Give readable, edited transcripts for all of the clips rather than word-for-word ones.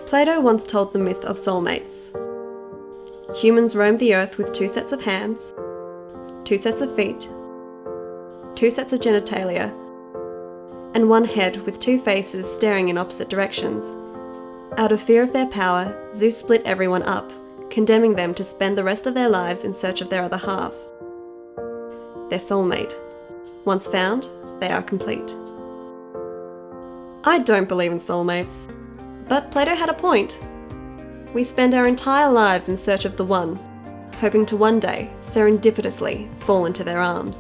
Plato once told the myth of soulmates. Humans roam the earth with 2 sets of hands, 2 sets of feet, 2 sets of genitalia, and 1 head with 2 faces staring in opposite directions. Out of fear of their power, Zeus split everyone up, condemning them to spend the rest of their lives in search of their other half, their soulmate. Once found, they are complete. I don't believe in soulmates, but Plato had a point. We spend our entire lives in search of the one, hoping to one day, serendipitously, fall into their arms.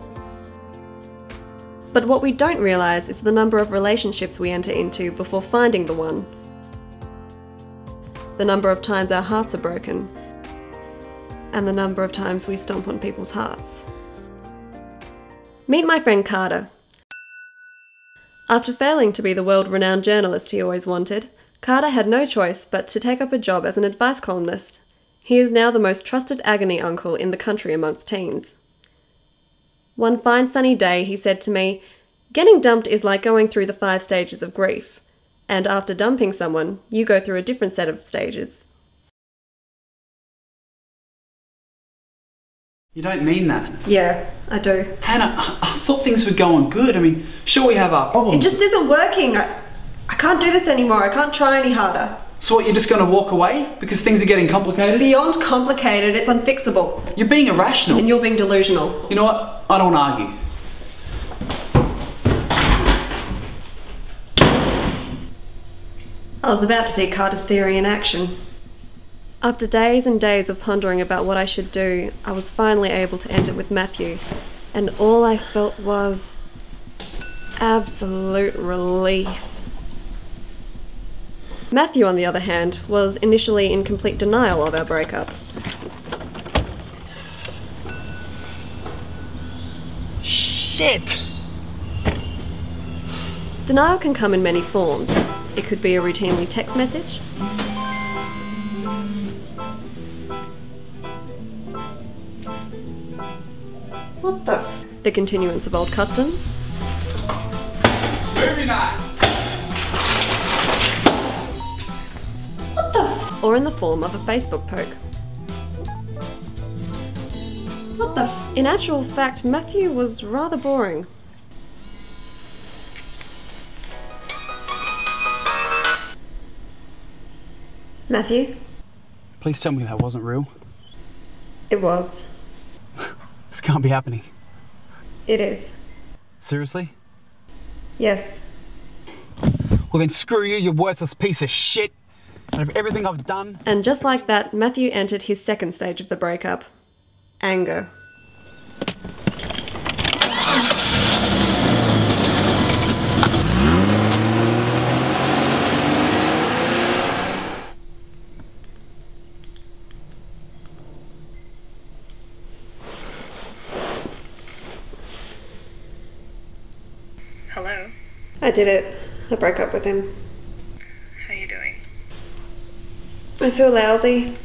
But what we don't realise is the number of relationships we enter into before finding the one. The number of times our hearts are broken, and the number of times we stomp on people's hearts. Meet my friend Carter. After failing to be the world-renowned journalist he always wanted, Carter had no choice but to take up a job as an advice columnist. He is now the most trusted agony uncle in the country amongst teens. One fine sunny day he said to me, "Getting dumped is like going through the 5 stages of grief, and after dumping someone, you go through a different set of stages." You don't mean that. Yeah, I do. Hannah, I thought things were going good. I mean, sure we have our problems. It just isn't working. I can't do this anymore. I can't try any harder. So what, you're just going to walk away? Because things are getting complicated? It's beyond complicated. It's unfixable. You're being irrational. And you're being delusional. You know what? I don't want to argue. I was about to see Carter's theory in action. After days and days of pondering about what I should do, I was finally able to end it with Matthew, and all I felt was absolute relief. Matthew, on the other hand, was initially in complete denial of our breakup. Shit! Denial can come in many forms. It could be a routinely text message, what the continuance of old customs, Movie night! or in the form of a Facebook poke. In actual fact, Matthew was rather boring. Matthew? Please tell me that wasn't real. It was. This can't be happening. It is. Seriously? Yes. Well then screw you, you worthless piece of shit! Out of everything I've done. And just like that, Matthew entered his second stage of the breakup. Anger. Hello? I did it. I broke up with him. How you doing? I feel lousy.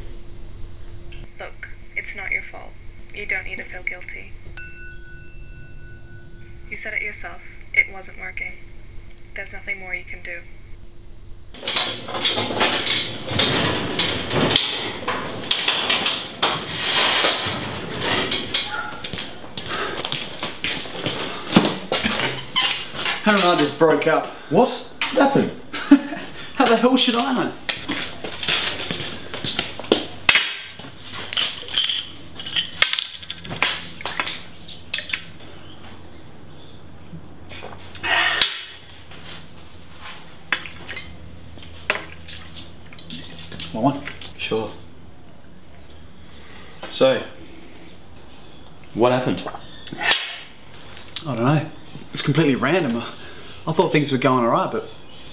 Look, it's not your fault. You don't need to feel guilty. You said it yourself. It wasn't working. There's nothing more you can do. Hannah and I just broke up. What? What happened? How the hell should I know? Want one? Sure. So, what happened? I don't know. It's completely random. I thought things were going alright, but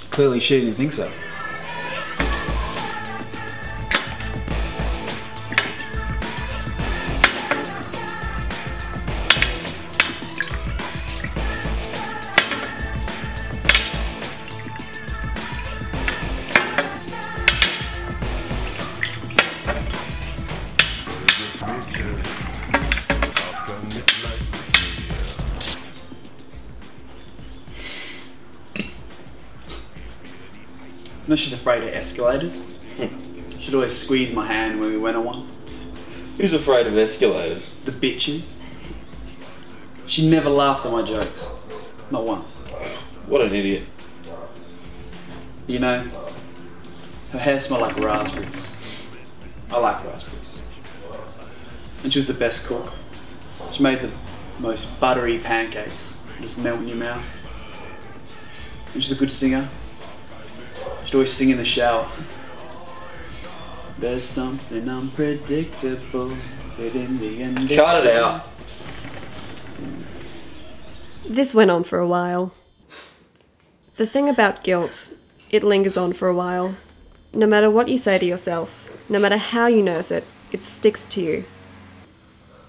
clearly she didn't think so. No, she's afraid of escalators. She'd always squeeze my hand when we went on one. Who's afraid of escalators? The bitches. She never laughed at my jokes. Not once. What an idiot. You know, her hair smelled like raspberries. I like raspberries. And she was the best cook. She made the most buttery pancakes. Just melt in your mouth. And she's a good singer. She'd always sing in the shower. There's something unpredictable, but in the end... Cut it out. This went on for a while. The thing about guilt, it lingers on for a while. No matter what you say to yourself, no matter how you nurse it, it sticks to you.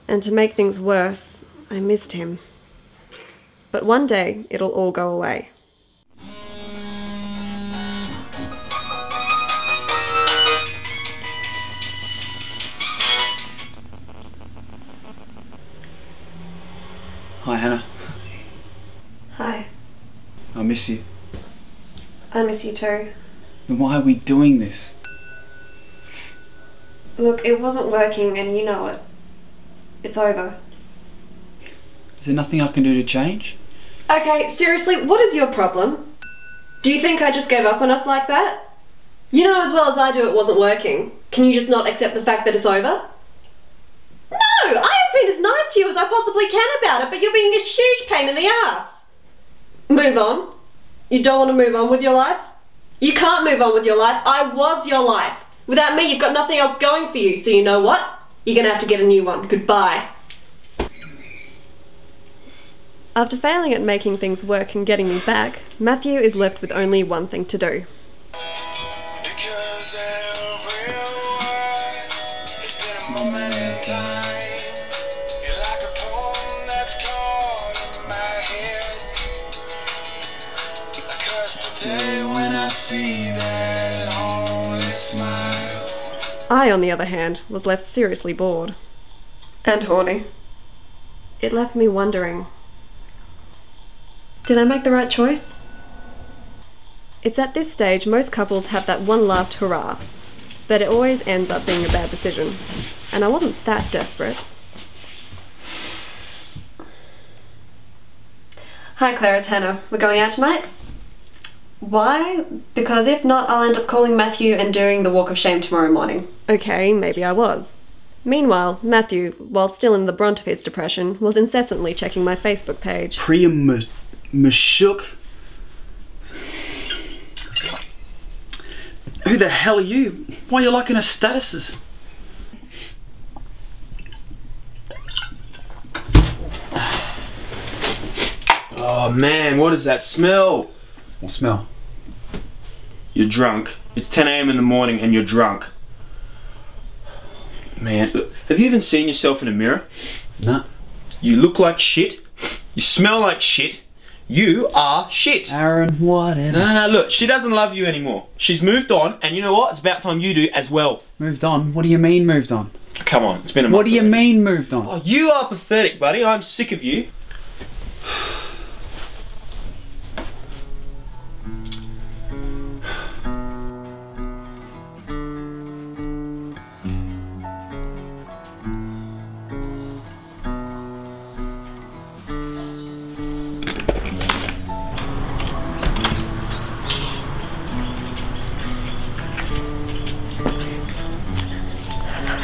And to make things worse, I missed him. But one day, it'll all go away. Hi, Hannah. Hi. I miss you. I miss you too. Then why are we doing this? Look, it wasn't working and you know it. It's over. Is there nothing I can do to change? Okay, seriously, what is your problem? Do you think I just gave up on us like that? You know as well as I do it wasn't working. Can you just not accept the fact that it's over? No! I have been as nice to you as I possibly can about it, but you're being a huge pain in the ass. Move on. You don't want to move on with your life? You can't move on with your life. I was your life. Without me, you've got nothing else going for you, so you know what? You're gonna have to get a new one. Goodbye. After failing at making things work and getting me back, Matthew is left with only one thing to do. Because every word has been a moment in time. You're like a poem that's caught in my head. I curse the day when I see that lonely smile. I, on the other hand, was left seriously bored. And horny. It left me wondering, did I make the right choice? It's at this stage most couples have that one last hurrah, but it always ends up being a bad decision. And I wasn't that desperate. Hi Claire, it's Hannah. We're going out tonight? Why? Because if not, I'll end up calling Matthew and doing the walk of shame tomorrow morning. Okay, maybe I was. Meanwhile, Matthew, while still in the brunt of his depression, was incessantly checking my Facebook page. Priom, Mashuk. Who the hell are you? Why are you liking her statuses? Oh man, what is that smell? What smell? You're drunk. It's 10 AM in the morning and you're drunk. Man, have you even seen yourself in a mirror? No. You look like shit. You smell like shit. You are shit. Aaron, whatever. No, look, she doesn't love you anymore. She's moved on, and you know what? It's about time you do as well. Moved on? What do you mean moved on? Come on, it's been a month. What do you mean moved on? Oh, you are pathetic, buddy. I'm sick of you.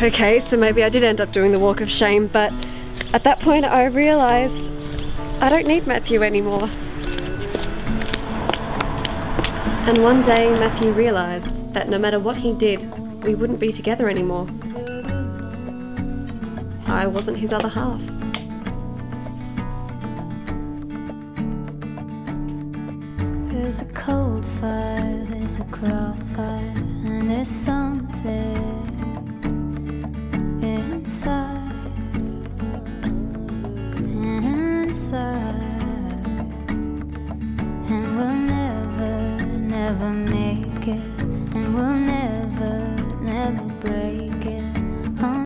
Okay, so maybe I did end up doing the walk of shame, but at that point I realised I don't need Matthew anymore. And one day Matthew realised that no matter what he did, we wouldn't be together anymore. I wasn't his other half. There's a cold fire, there's a crossfire, and there's something